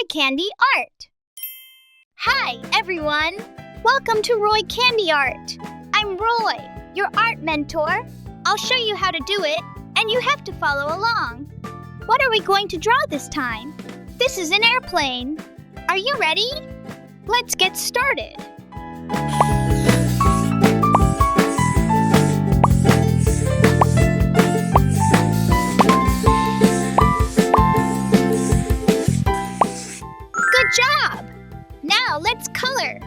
Roy Candy Art. Hi, everyone. Welcome to Roy Candy Art. I'm Roy, your art mentor. I'll show you how to do it, and you have to follow along. What are we going to draw this time? This is an airplane. Are you ready? Let's get started. Good job! Now let's color.